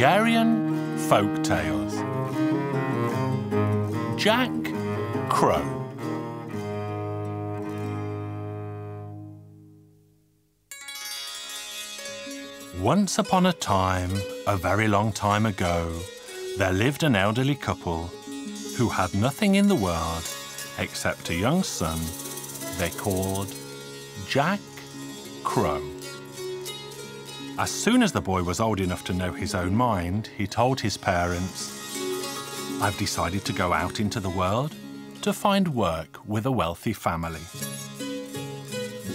Hungarian Folk Tales. Jack Crow. Once upon a time, a very long time ago, there lived an elderly couple who had nothing in the world except a young son they called Jack Crow. As soon as the boy was old enough to know his own mind, he told his parents, "I've decided to go out into the world to find work with a wealthy family."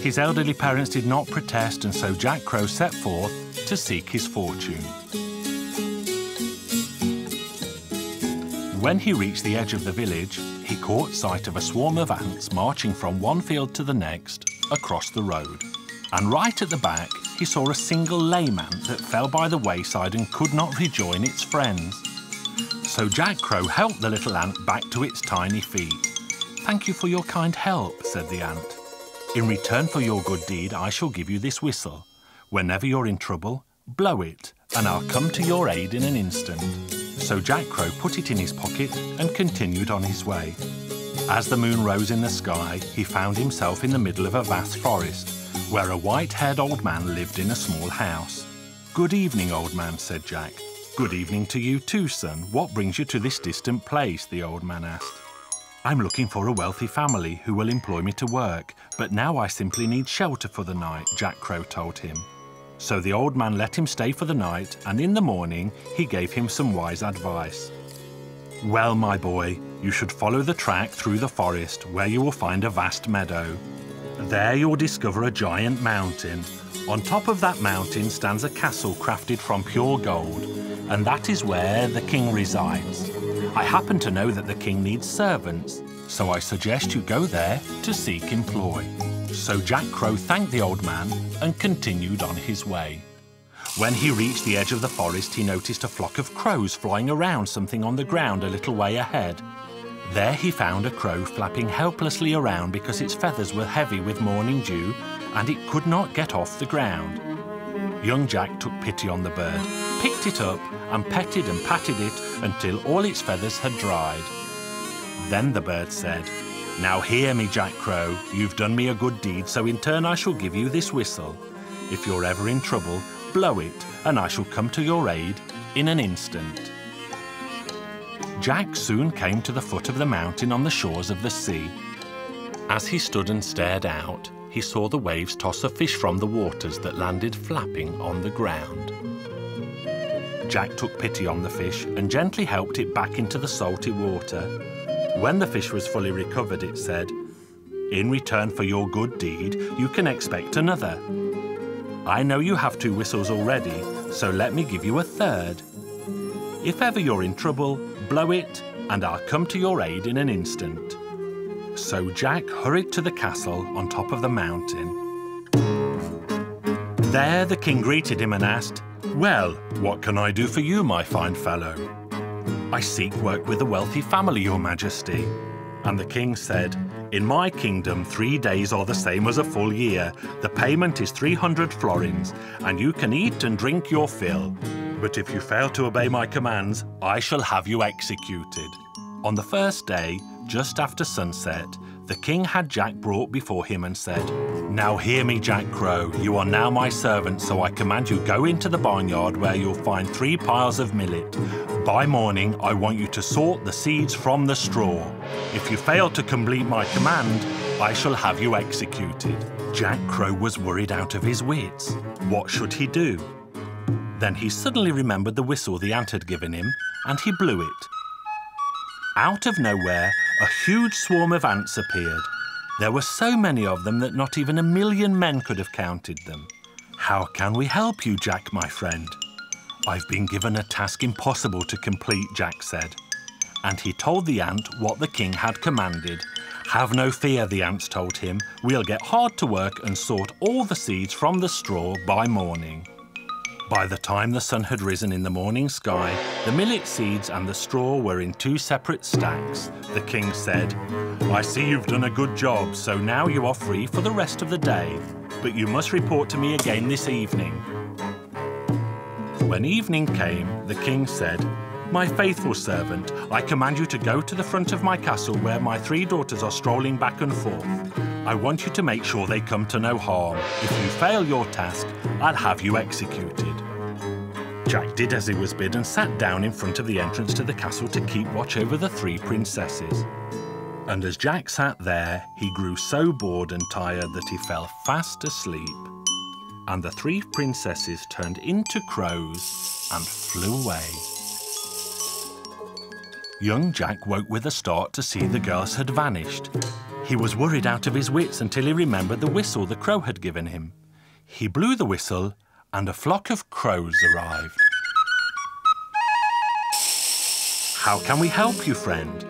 His elderly parents did not protest, and so Jack Crow set forth to seek his fortune. When he reached the edge of the village, he caught sight of a swarm of ants marching from one field to the next across the road. And right at the back, he saw a single lame ant that fell by the wayside and could not rejoin its friends. So Jack Crow helped the little ant back to its tiny feet. "Thank you for your kind help," said the ant. "In return for your good deed, I shall give you this whistle. Whenever you're in trouble, blow it, and I'll come to your aid in an instant." So Jack Crow put it in his pocket and continued on his way. As the moon rose in the sky, he found himself in the middle of a vast forest, where a white-haired old man lived in a small house. "Good evening, old man," said Jack. "Good evening to you too, son. What brings you to this distant place?" the old man asked. "I'm looking for a wealthy family who will employ me to work, but now I simply need shelter for the night," Jack Crow told him. So the old man let him stay for the night, and in the morning he gave him some wise advice. "Well, my boy, you should follow the track through the forest, where you will find a vast meadow. There you will discover a giant mountain. On top of that mountain stands a castle crafted from pure gold, and that is where the king resides. I happen to know that the king needs servants, so I suggest you go there to seek employ." So Jack Crow thanked the old man and continued on his way. When he reached the edge of the forest, he noticed a flock of crows flying around something on the ground a little way ahead. There he found a crow flapping helplessly around because its feathers were heavy with morning dew and it could not get off the ground. Young Jack took pity on the bird, picked it up and petted and patted it until all its feathers had dried. Then the bird said, "Now hear me, Jack Crow. You've done me a good deed, so in turn I shall give you this whistle. If you're ever in trouble, blow it, and I shall come to your aid in an instant." Jack soon came to the foot of the mountain on the shores of the sea. As he stood and stared out, he saw the waves toss a fish from the waters that landed flapping on the ground. Jack took pity on the fish and gently helped it back into the salty water. When the fish was fully recovered, it said, "In return for your good deed, you can expect another. I know you have 2 whistles already, so let me give you a third. If ever you're in trouble, blow it, and I'll come to your aid in an instant." So Jack hurried to the castle on top of the mountain. There the king greeted him and asked, "Well, what can I do for you, my fine fellow?" "I seek work with a wealthy family, your majesty." And the king said, "In my kingdom, 3 days are the same as a full year. The payment is 300 florins, and you can eat and drink your fill. But if you fail to obey my commands, I shall have you executed." On the first day, just after sunset, the king had Jack brought before him and said, "Now hear me, Jack Crow. You are now my servant, so I command you go into the barnyard where you'll find 3 piles of millet. By morning, I want you to sort the seeds from the straw. If you fail to complete my command, I shall have you executed." Jack Crow was worried out of his wits. What should he do? Then he suddenly remembered the whistle the ant had given him, and he blew it. Out of nowhere, a huge swarm of ants appeared. There were so many of them that not even 1,000,000 men could have counted them. "How can we help you, Jack, my friend?" "I've been given a task impossible to complete," Jack said. And he told the ant what the king had commanded. "Have no fear," the ants told him. "We'll get hard to work and sort all the seeds from the straw by morning." By the time the sun had risen in the morning sky, the millet seeds and the straw were in 2 separate stacks. The king said, "I see you've done a good job, so now you are free for the rest of the day. But you must report to me again this evening." When evening came, the king said, "My faithful servant, I command you to go to the front of my castle where my 3 daughters are strolling back and forth. I want you to make sure they come to no harm. If you fail your task, I'll have you executed." Jack did as he was bid and sat down in front of the entrance to the castle to keep watch over the 3 princesses. And as Jack sat there, he grew so bored and tired that he fell fast asleep. And the 3 princesses turned into crows and flew away. Young Jack woke with a start to see the girls had vanished. He was worried out of his wits until he remembered the whistle the crow had given him. He blew the whistle and a flock of crows arrived. "How can we help you, friend?"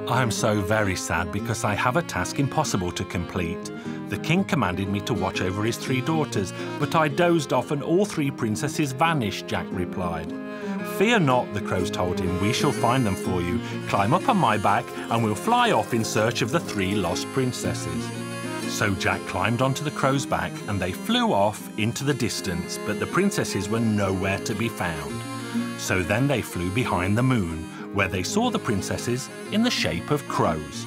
"I am so very sad because I have a task impossible to complete. The king commanded me to watch over his 3 daughters, but I dozed off and all 3 princesses vanished," Jack replied. "Fear not," the crows told him, "we shall find them for you. Climb up on my back and we'll fly off in search of the 3 lost princesses." So Jack climbed onto the crow's back and they flew off into the distance, but the princesses were nowhere to be found. So then they flew behind the moon, where they saw the princesses in the shape of crows.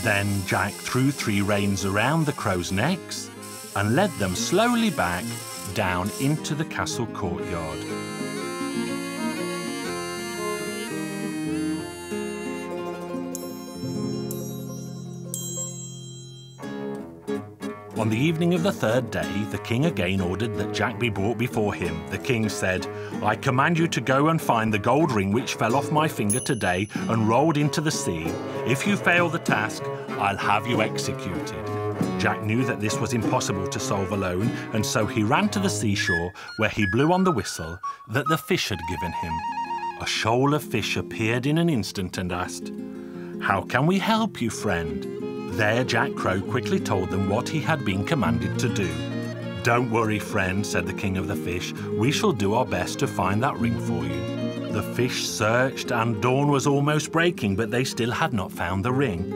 Then Jack threw 3 reins around the crows' necks and led them slowly back down into the castle courtyard. On the evening of the 3rd day, the king again ordered that Jack be brought before him. The king said, "I command you to go and find the gold ring which fell off my finger today and rolled into the sea. If you fail the task, I'll have you executed." Jack knew that this was impossible to solve alone, and so he ran to the seashore, where he blew on the whistle that the fish had given him. A shoal of fish appeared in an instant and asked, "How can we help you, friend?" There Jack Crow quickly told them what he had been commanded to do. "Don't worry, friend," said the king of the fish. "We shall do our best to find that ring for you." The fish searched and dawn was almost breaking, but they still had not found the ring,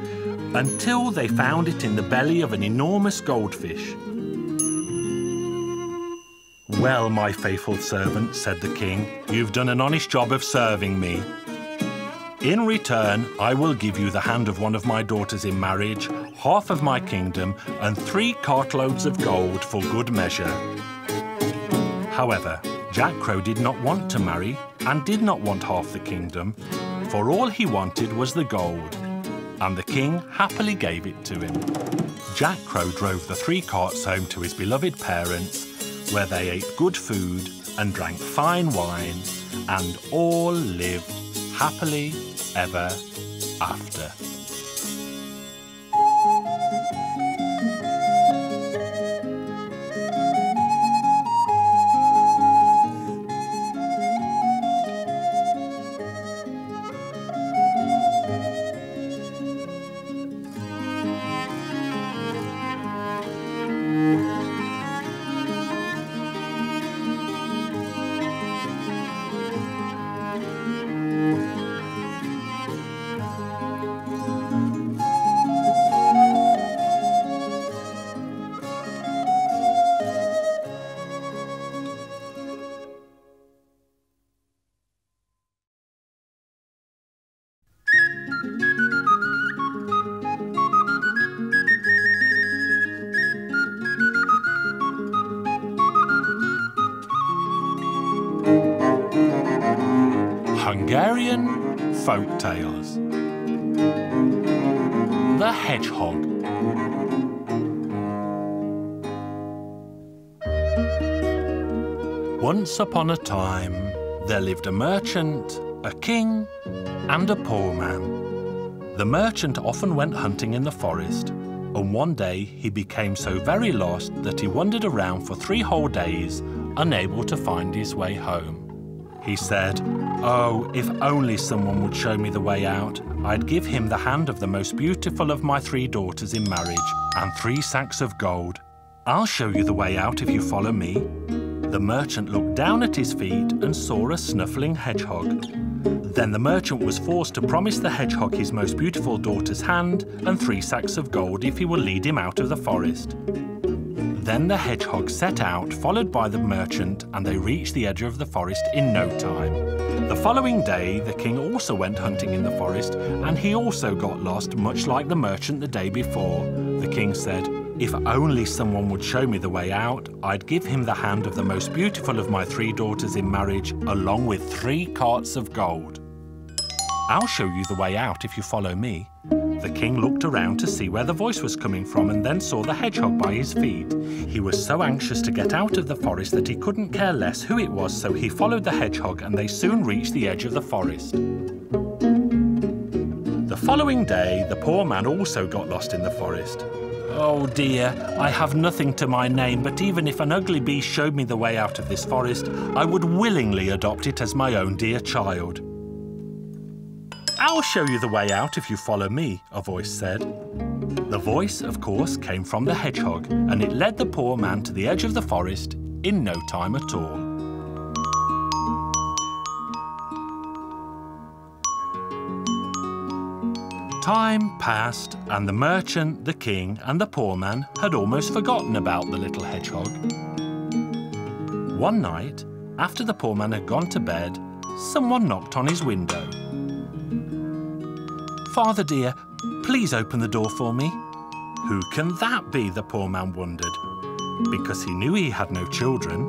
until they found it in the belly of an enormous goldfish. "Well, my faithful servant," said the king, "you've done an honest job of serving me. In return, I will give you the hand of one of my daughters in marriage, half of my kingdom, and 3 cartloads of gold for good measure." However, Jack Crow did not want to marry and did not want half the kingdom, for all he wanted was the gold, and the king happily gave it to him. Jack Crow drove the 3 carts home to his beloved parents, where they ate good food and drank fine wine, and all lived happily ever after. Hungarian Folk Tales. The Hedgehog. Once upon a time, there lived a merchant, a king, and a poor man. The merchant often went hunting in the forest, and one day he became so very lost that he wandered around for 3 whole days, unable to find his way home. He said, "Oh, if only someone would show me the way out, I'd give him the hand of the most beautiful of my 3 daughters in marriage and 3 sacks of gold. I'll show you the way out if you follow me." The merchant looked down at his feet and saw a snuffling hedgehog. Then the merchant was forced to promise the hedgehog his most beautiful daughter's hand and 3 sacks of gold if he would lead him out of the forest. Then the hedgehog set out, followed by the merchant, and they reached the edge of the forest in no time. The following day, the king also went hunting in the forest, and he also got lost, much like the merchant the day before. The king said, "If only someone would show me the way out, I'd give him the hand of the most beautiful of my 3 daughters in marriage, along with 3 carts of gold." "I'll show you the way out if you follow me." The king looked around to see where the voice was coming from and then saw the hedgehog by his feet. He was so anxious to get out of the forest that he couldn't care less who it was, so he followed the hedgehog and they soon reached the edge of the forest. The following day, the poor man also got lost in the forest. "Oh dear, I have nothing to my name, but even if an ugly beast showed me the way out of this forest, I would willingly adopt it as my own dear child." "I'll show you the way out if you follow me," a voice said. The voice, of course, came from the hedgehog, and it led the poor man to the edge of the forest in no time at all. Time passed, and the merchant, the king, and the poor man had almost forgotten about the little hedgehog. One night, after the poor man had gone to bed, someone knocked on his window. "Father dear, please open the door for me." Who can that be, the poor man wondered, because he knew he had no children.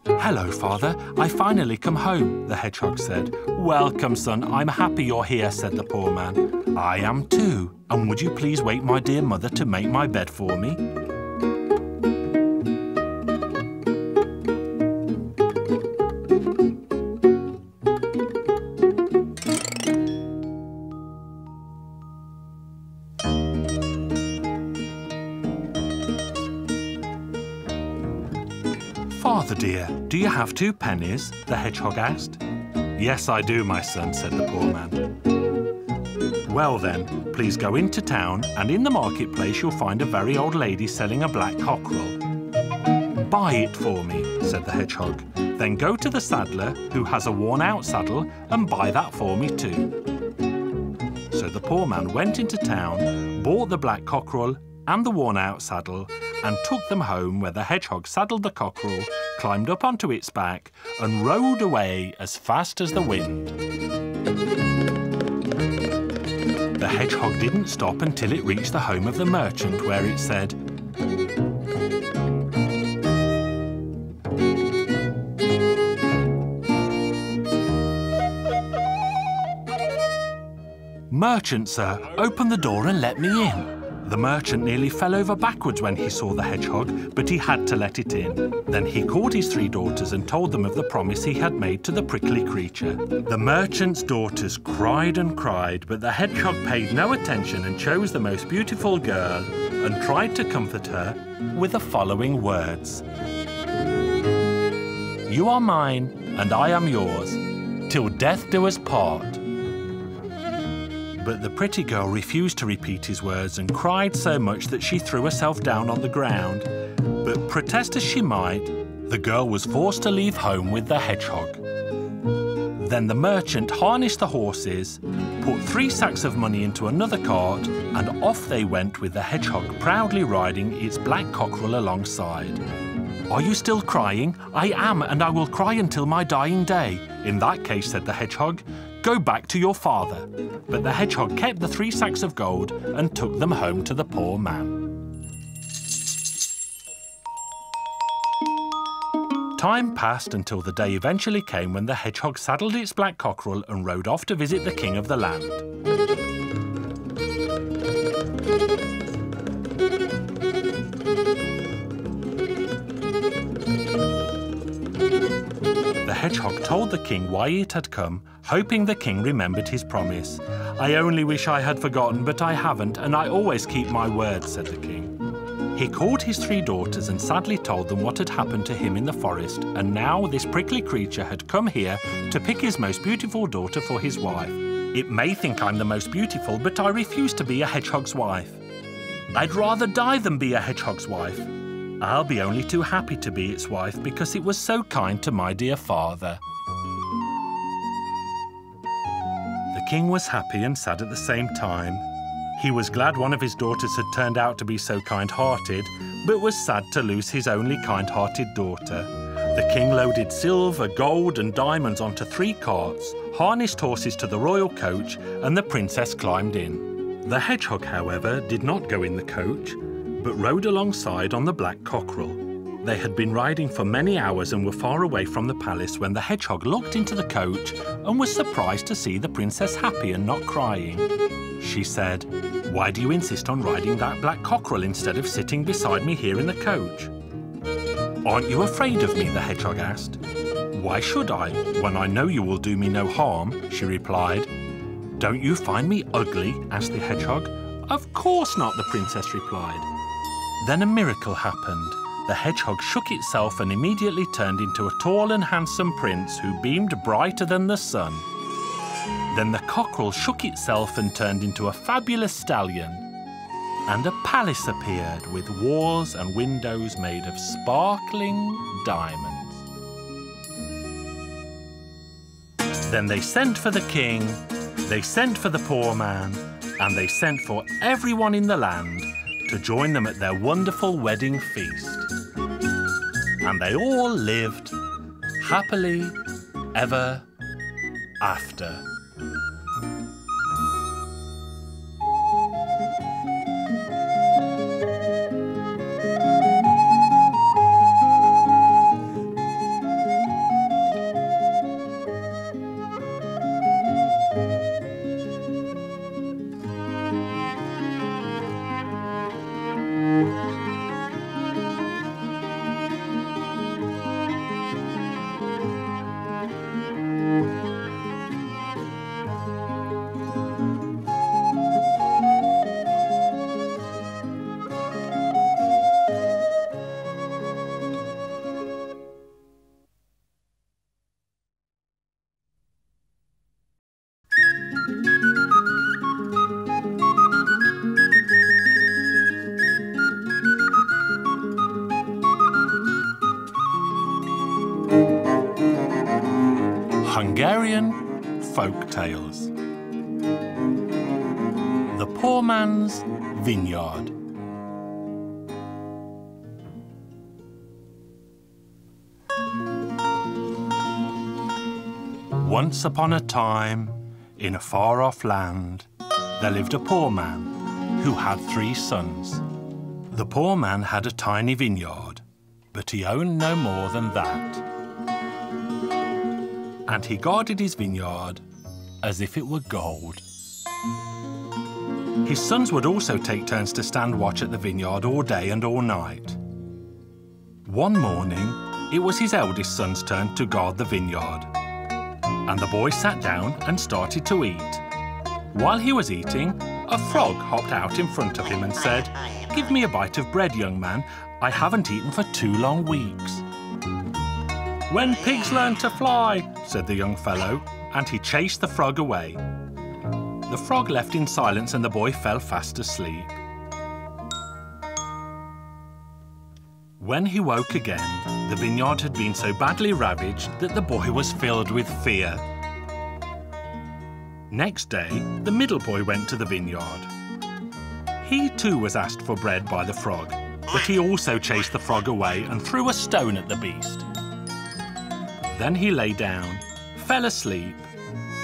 "Hello, Father, I finally come home," the hedgehog said. "Welcome, son, I'm happy you're here," said the poor man. "I am too, and would you please wake my dear mother to make my bed for me?" "Father dear, do you have 2 pennies?" the hedgehog asked. "Yes, I do, my son," said the poor man. "Well then, please go into town, and in the marketplace you'll find a very old lady selling a black cockerel." "Buy it for me," said the hedgehog. "Then go to the saddler, who has a worn-out saddle, and buy that for me too." So the poor man went into town, bought the black cockerel and the worn-out saddle, and took them home, where the hedgehog saddled the cockerel, climbed up onto its back, and rode away as fast as the wind. The hedgehog didn't stop until it reached the home of the merchant, where it said, "Merchant, sir, open the door and let me in." The merchant nearly fell over backwards when he saw the hedgehog, but he had to let it in. Then he called his 3 daughters and told them of the promise he had made to the prickly creature. The merchant's daughters cried and cried, but the hedgehog paid no attention and chose the most beautiful girl and tried to comfort her with the following words. "You are mine, and I am yours, till death do us part." But the pretty girl refused to repeat his words and cried so much that she threw herself down on the ground. But protest as she might, the girl was forced to leave home with the hedgehog. Then the merchant harnessed the horses, put 3 sacks of money into another cart, and off they went with the hedgehog proudly riding its black cockerel alongside. "Are you still crying? I am, and I will cry until my dying day." "In that case," said the hedgehog, "go back to your father." But the hedgehog kept the 3 sacks of gold and took them home to the poor man. Time passed until the day eventually came when the hedgehog saddled its black cockerel and rode off to visit the king of the land. The hedgehog told the king why it had come, hoping the king remembered his promise. "I only wish I had forgotten, but I haven't, and I always keep my word," said the king. He called his 3 daughters and sadly told them what had happened to him in the forest, and now this prickly creature had come here to pick his most beautiful daughter for his wife. "It may think I'm the most beautiful, but I refuse to be a hedgehog's wife. I'd rather die than be a hedgehog's wife. I'll be only too happy to be its wife because it was so kind to my dear father." The king was happy and sad at the same time. He was glad one of his daughters had turned out to be so kind-hearted, but was sad to lose his only kind-hearted daughter. The king loaded silver, gold and diamonds onto 3 carts, harnessed horses to the royal coach, and the princess climbed in. The hedgehog, however, did not go in the coach, but rode alongside on the black cockerel. They had been riding for many hours and were far away from the palace when the hedgehog looked into the coach and was surprised to see the princess happy and not crying. She said, "Why do you insist on riding that black cockerel instead of sitting beside me here in the coach?" "Aren't you afraid of me?" the hedgehog asked. "Why should I, when I know you will do me no harm?" she replied. "Don't you find me ugly?" asked the hedgehog. "Of course not," the princess replied. Then a miracle happened. The hedgehog shook itself and immediately turned into a tall and handsome prince who beamed brighter than the sun. Then the cockerel shook itself and turned into a fabulous stallion. And a palace appeared with walls and windows made of sparkling diamonds. Then they sent for the king, they sent for the poor man, and they sent for everyone in the land to join them at their wonderful wedding feast. And they all lived happily ever after. Hungarian Folk Tales. The Poor Man's Vineyard. Once upon a time, in a far-off land, there lived a poor man who had 3 sons. The poor man had a tiny vineyard, but he owned no more than that. And he guarded his vineyard as if it were gold. His sons would also take turns to stand watch at the vineyard all day and all night. One morning, it was his eldest son's turn to guard the vineyard. And the boy sat down and started to eat. While he was eating, a frog hopped out in front of him and said, "Give me a bite of bread, young man. I haven't eaten for 2 long weeks." "When pigs learn to fly," said the young fellow, and he chased the frog away. The frog left in silence and the boy fell fast asleep. When he woke again, the vineyard had been so badly ravaged that the boy was filled with fear. Next day, the middle boy went to the vineyard. He too was asked for bread by the frog, but he also chased the frog away and threw a stone at the beast. Then he lay down, fell asleep,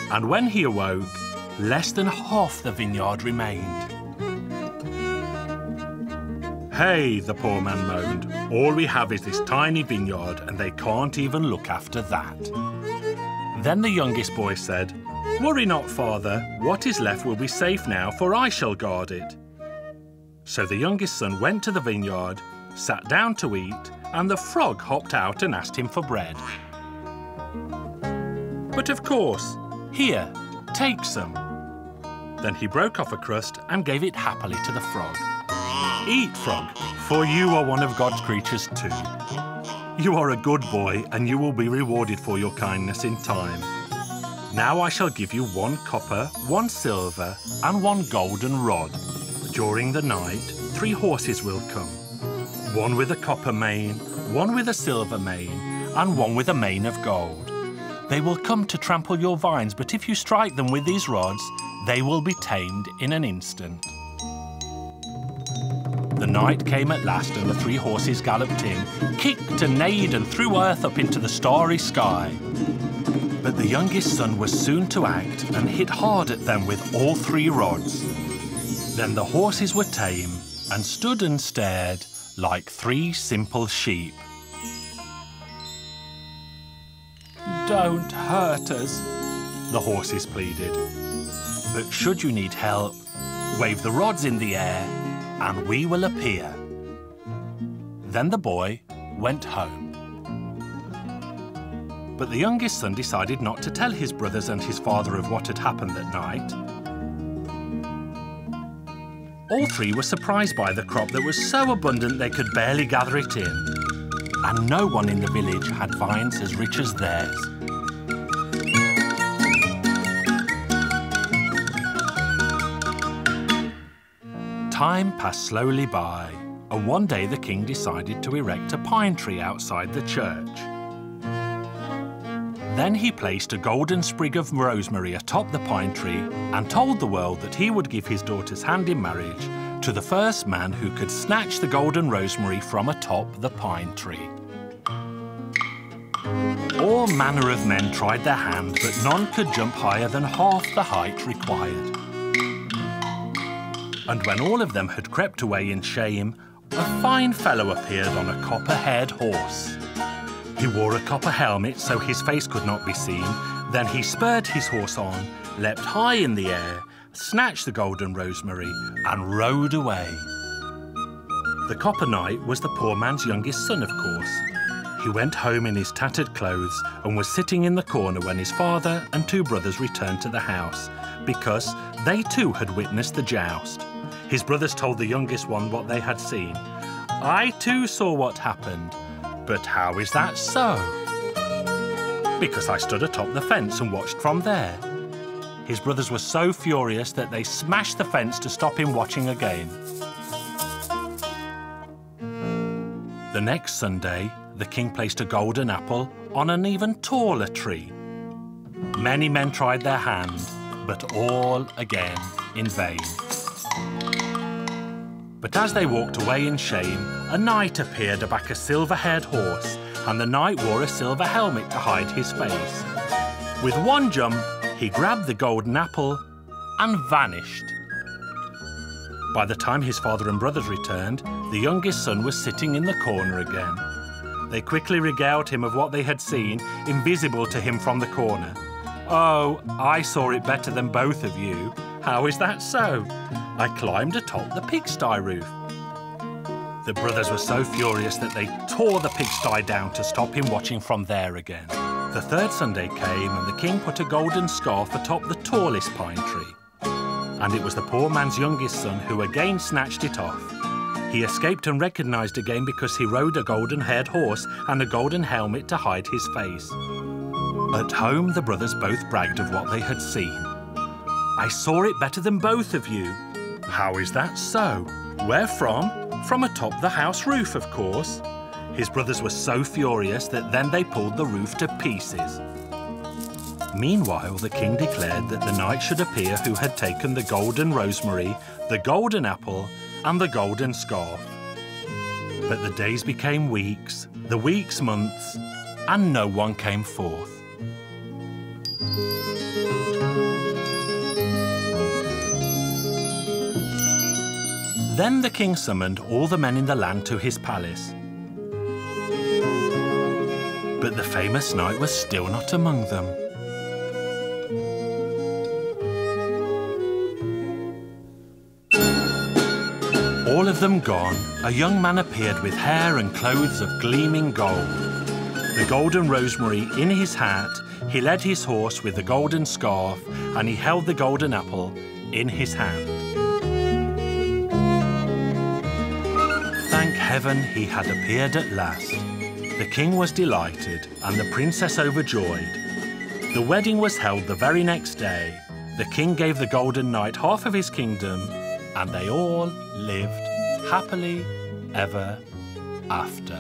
and when he awoke, less than half the vineyard remained. "Hey," the poor man moaned, "all we have is this tiny vineyard and they can't even look after that." Then the youngest boy said, "Worry not, father, what is left will be safe now, for I shall guard it." So the youngest son went to the vineyard, sat down to eat, and the frog hopped out and asked him for bread. "But of course, here, take some." Then he broke off a crust and gave it happily to the frog. "Eat, frog, for you are one of God's creatures too. You are a good boy and you will be rewarded for your kindness in time. Now I shall give you 1 copper, 1 silver and 1 golden rod. During the night, 3 horses will come. 1 with a copper mane, 1 with a silver mane, and 1 with a mane of gold. They will come to trample your vines, but if you strike them with these rods, they will be tamed in an instant." The night came at last and the 3 horses galloped in, kicked and neighed and threw earth up into the starry sky. But the youngest son was soon to act and hit hard at them with all 3 rods. Then the horses were tame and stood and stared like 3 simple sheep. "Don't hurt us," the horses pleaded. "But should you need help, wave the rods in the air and we will appear." Then the boy went home. But the youngest son decided not to tell his brothers and his father of what had happened that night. All 3 were surprised by the crop that was so abundant they could barely gather it in. And no one in the village had vines as rich as theirs. Time passed slowly by, and one day the king decided to erect a pine tree outside the church. Then he placed a golden sprig of rosemary atop the pine tree and told the world that he would give his daughter's hand in marriage to the first man who could snatch the golden rosemary from atop the pine tree. All manner of men tried their hand, but none could jump higher than half the height required. And when all of them had crept away in shame, a fine fellow appeared on a copper-haired horse. He wore a copper helmet so his face could not be seen. Then he spurred his horse on, leapt high in the air, snatched the golden rosemary and rode away. The copper knight was the poor man's youngest son, of course. He went home in his tattered clothes and was sitting in the corner when his father and 2 brothers returned to the house, because they too had witnessed the joust. His brothers told the youngest one what they had seen. "I too saw what happened. But how is that so?" "Because I stood atop the fence and watched from there." His brothers were so furious that they smashed the fence to stop him watching again. The next Sunday, the king placed a golden apple on an even taller tree. Many men tried their hand, but all again in vain. But as they walked away in shame, a knight appeared aback a silver-haired horse, and the knight wore a silver helmet to hide his face. With one jump, he grabbed the golden apple and vanished. By the time his father and brothers returned, the youngest son was sitting in the corner again. They quickly regaled him of what they had seen, invisible to him from the corner. "Oh, I saw it better than both of you. How is that so? I climbed atop the pigsty roof." The brothers were so furious that they tore the pigsty down to stop him watching from there again. The 3rd Sunday came and the king put a golden scarf atop the tallest pine tree. And it was the poor man's youngest son who again snatched it off. He escaped and recognised again because he rode a golden-haired horse and a golden helmet to hide his face. At home, the brothers both bragged of what they had seen. "I saw it better than both of you." "How is that so?" "Where from?" "From atop the house roof, of course." His brothers were so furious that then they pulled the roof to pieces. Meanwhile, the king declared that the knight should appear who had taken the golden rosemary, the golden apple, and the golden scarf. But the days became weeks, the weeks months, and no one came forth. Then the king summoned all the men in the land to his palace. But the famous knight was still not among them. All of them gone, a young man appeared with hair and clothes of gleaming gold. The golden rosemary in his hat, he led his horse with the golden scarf, and he held the golden apple in his hand. Thank heaven he had appeared at last. The king was delighted and the princess overjoyed. The wedding was held the very next day. The king gave the golden knight half of his kingdom, and they all lived happily ever after.